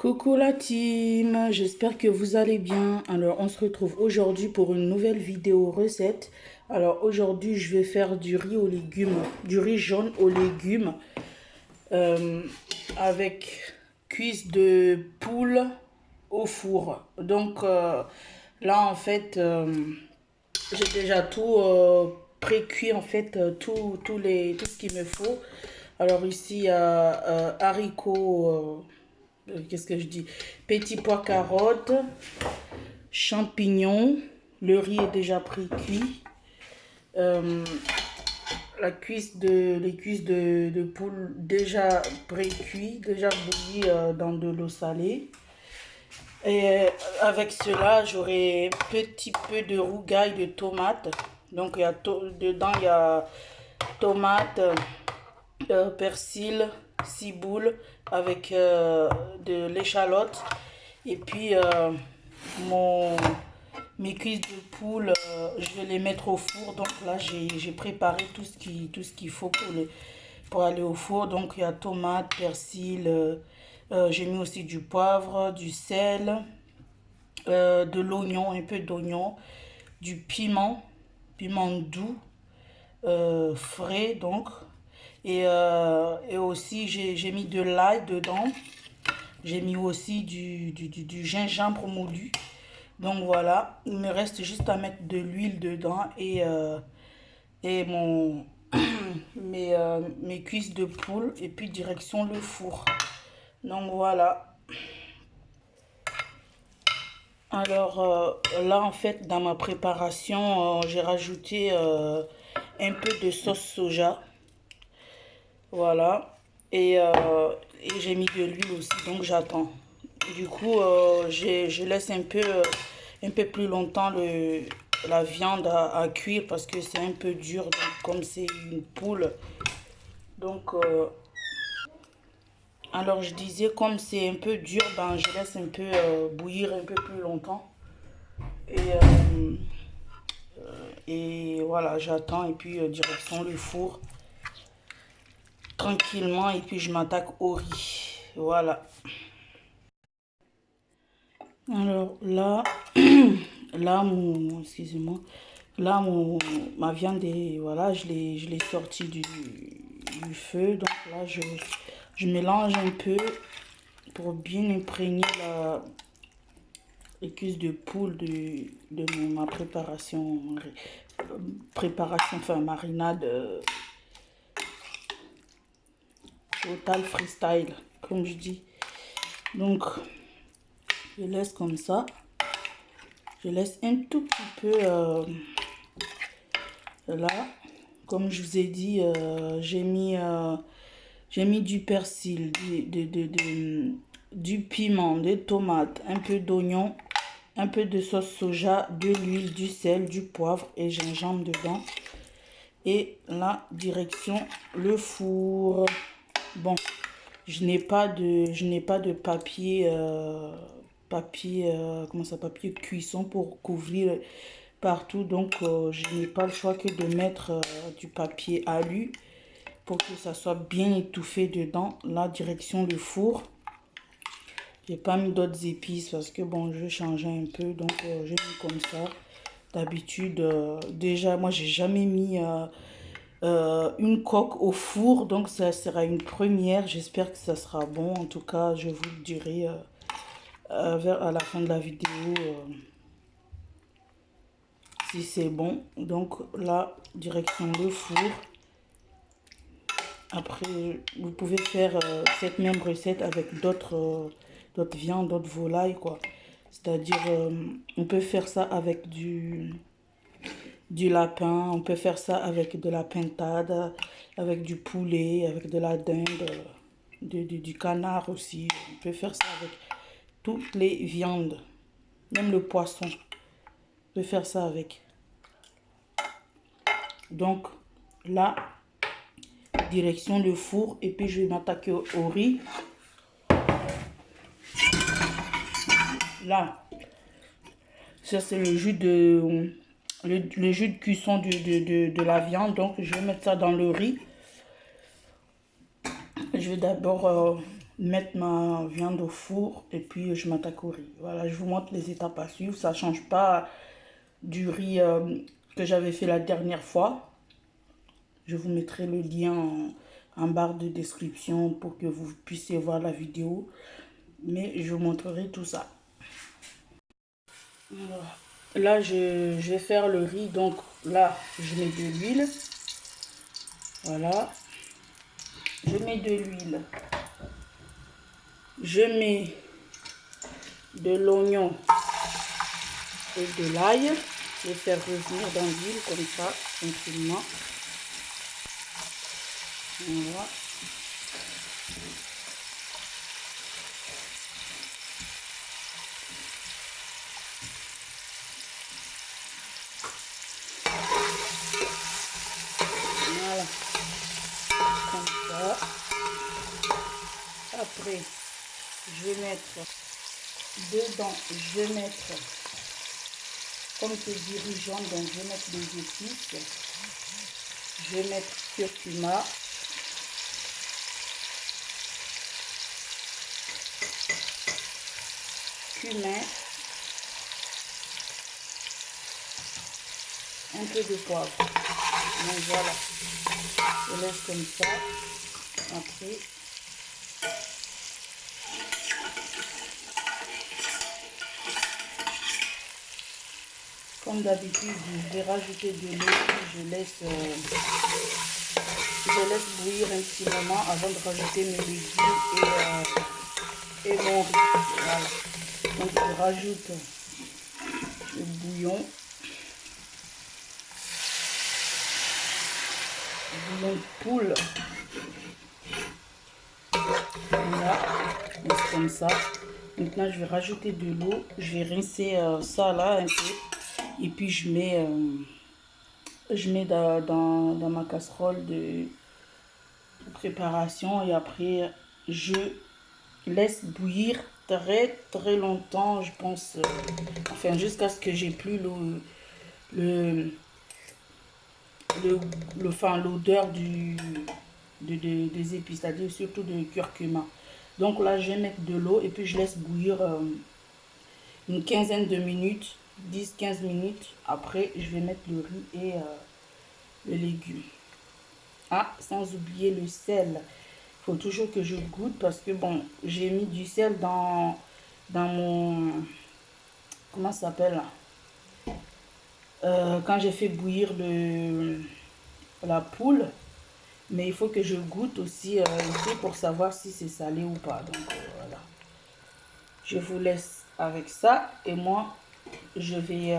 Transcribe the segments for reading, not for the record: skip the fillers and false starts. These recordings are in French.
Coucou la team, j'espère que vous allez bien. Alors on se retrouve aujourd'hui pour une nouvelle vidéo recette. Alors aujourd'hui je vais faire du riz aux légumes, du riz jaune aux légumes avec cuisse de poule au four. Donc là en fait j'ai déjà tout pré-cuit en fait, tout ce qu'il me faut. Alors ici il y a haricots. Qu'est-ce que je dis? Petits pois, carottes, champignons. Le riz est déjà pré-cuit. Les cuisses de poule déjà pré-cuit, déjà bouillies dans de l'eau salée. Et avec cela, j'aurai un petit peu de rougail de tomates. Donc dedans, il y a tomates, persil, ciboule avec de l'échalote. Et puis mes cuisses de poule, je vais les mettre au four. Donc là, j'ai préparé tout ce qu'il faut pour aller au four. Donc il y a tomate, persil, j'ai mis aussi du poivre, du sel, de l'oignon, un peu d'oignon, du piment doux, frais donc. Et aussi, j'ai mis de l'ail dedans. J'ai mis aussi du gingembre moulu. Donc voilà, il me reste juste à mettre de l'huile dedans et mes cuisses de poule. Et puis direction le four. Donc voilà. Alors là, en fait, dans ma préparation, j'ai rajouté un peu de sauce soja. Voilà. Et j'ai mis de l'huile aussi, donc j'attends. Du coup, je laisse un peu plus longtemps la viande à cuire parce que c'est un peu dur, donc, comme c'est une poule. Donc, alors je disais, comme c'est un peu dur, ben, je laisse un peu bouillir un peu plus longtemps. Et voilà, j'attends et puis direction le four tranquillement et puis je m'attaque au riz. Voilà. Alors là, excusez-moi, ma viande est, voilà, je l'ai sortie du feu. Donc là, je mélange un peu pour bien imprégner les cuisses de poule de ma préparation, enfin marinade total freestyle, comme je dis. Donc, je laisse comme ça. Je laisse un tout petit peu là. Comme je vous ai dit, j'ai mis du persil, du piment, des tomates, un peu d'oignon, un peu de sauce soja, de l'huile, du sel, du poivre et gingembre dedans. Et là, direction le four. Bon, je n'ai pas de papier, papier cuisson pour couvrir partout. Donc, je n'ai pas le choix que de mettre du papier alu pour que ça soit bien étouffé dedans. Là, direction le four. J'ai pas mis d'autres épices parce que bon, je vais changer un peu. Donc, j'ai mis comme ça. D'habitude, déjà, moi, j'ai jamais mis une coque au four. Donc, ça sera une première. J'espère que ça sera bon. En tout cas, je vous le dirai à la fin de la vidéo si c'est bon. Donc, là, direction le four. Après, vous pouvez faire cette même recette avec d'autres viandes, d'autres volailles, quoi. C'est-à-dire, on peut faire ça avec du lapin, on peut faire ça avec de la pintade, avec du poulet, avec de la dinde, du canard aussi. On peut faire ça avec toutes les viandes, même le poisson. On peut faire ça avec. Donc, là, direction le four et puis je vais m'attaquer au riz. Là, ça c'est le jus de cuisson de la viande. Donc je vais mettre ça dans le riz. Je vais d'abord mettre ma viande au four et puis je m'attaque au riz. Voilà, je vous montre les étapes à suivre. Ça ne change pas du riz que j'avais fait la dernière fois. Je vous mettrai le lien en barre de description pour que vous puissiez voir la vidéo. Mais je vous montrerai tout ça. Voilà. Là, je vais faire le riz. Donc là, je mets de l'huile. Voilà. Je mets de l'huile. Je mets de l'oignon et de l'ail. Je vais faire revenir dans l'huile comme ça, tranquillement. Voilà. Voilà. Comme ça. Après, je vais mettre dedans, je vais mettre, comme c'est dirigeant, donc je vais mettre des épices. Je vais mettre curcuma. Cumin. Un peu de poivre. Donc voilà. Je laisse comme ça. Après, comme d'habitude, je vais rajouter de l'eau. Je laisse bouillir un petit moment avant de rajouter mes légumes et mon riz. Voilà. Donc je rajoute le bouillon. Bouillon de poule. Voilà. Donc comme ça. Maintenant je vais rajouter de l'eau. Je vais rincer ça là un peu. Et puis je mets dans ma casserole de préparation. Et après je laisse bouillir très très longtemps, je pense, enfin jusqu'à ce que j'ai plus l'odeur des épices, c'est-à-dire surtout de curcuma. Donc là je vais mettre de l'eau et puis je laisse bouillir une quinzaine de minutes, 10-15 minutes. Après je vais mettre le riz et les légumes. Ah, sans oublier le sel. Il faut toujours que je goûte parce que bon, j'ai mis du sel dans mon, comment ça s'appelle, quand j'ai fait bouillir la poule. Mais il faut que je goûte aussi ici pour savoir si c'est salé ou pas. Donc voilà. Je vous laisse avec ça et moi je vais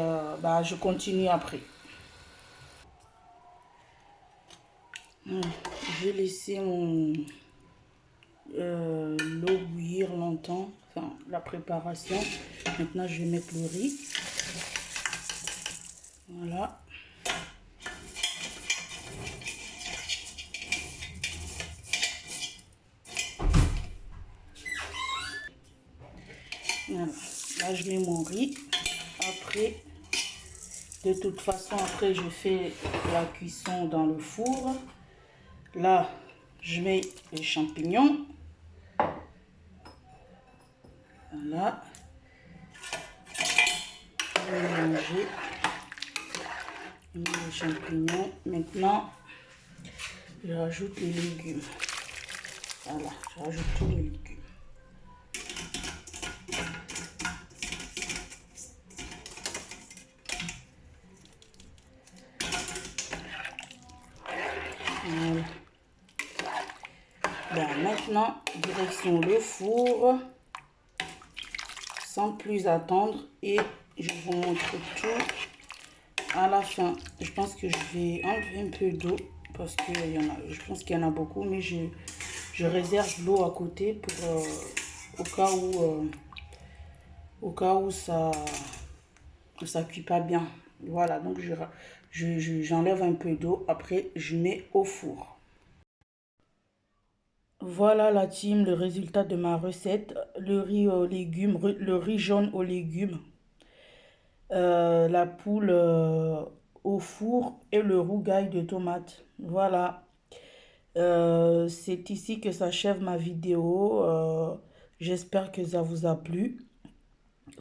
je continue après. Je vais laisser l'eau bouillir longtemps, enfin la préparation. Maintenant je vais mettre le riz. Voilà. Voilà. Là je mets mon riz. Après, de toute façon, après je fais la cuisson dans le four. Là je mets les champignons. Voilà. Je vais mélanger les champignons. Maintenant, je rajoute les légumes. Voilà, je rajoute tous les légumes. Voilà. Bon, maintenant, direction le four. Sans plus attendre. Et je vous montre tout à la fin. Je pense que je vais enlever un peu d'eau. Parce que je pense qu'il y en a beaucoup. Mais je réserve l'eau à côté pour au cas où ça cuit pas bien. Voilà, donc j'enlève un peu d'eau. Après, je mets au four. Voilà la team, le résultat de ma recette. Le riz aux légumes, le riz jaune aux légumes, la poule au four et le rougail de tomates. Voilà. C'est ici que s'achève ma vidéo. J'espère que ça vous a plu.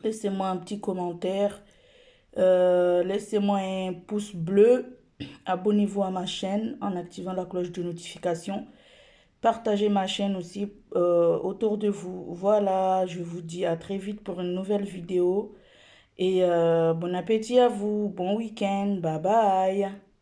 Laissez-moi un petit commentaire. Laissez-moi un pouce bleu. Abonnez-vous à ma chaîne en activant la cloche de notification. Partagez ma chaîne aussi autour de vous. Voilà, je vous dis à très vite pour une nouvelle vidéo. Et bon appétit à vous. Bon week-end. Bye bye.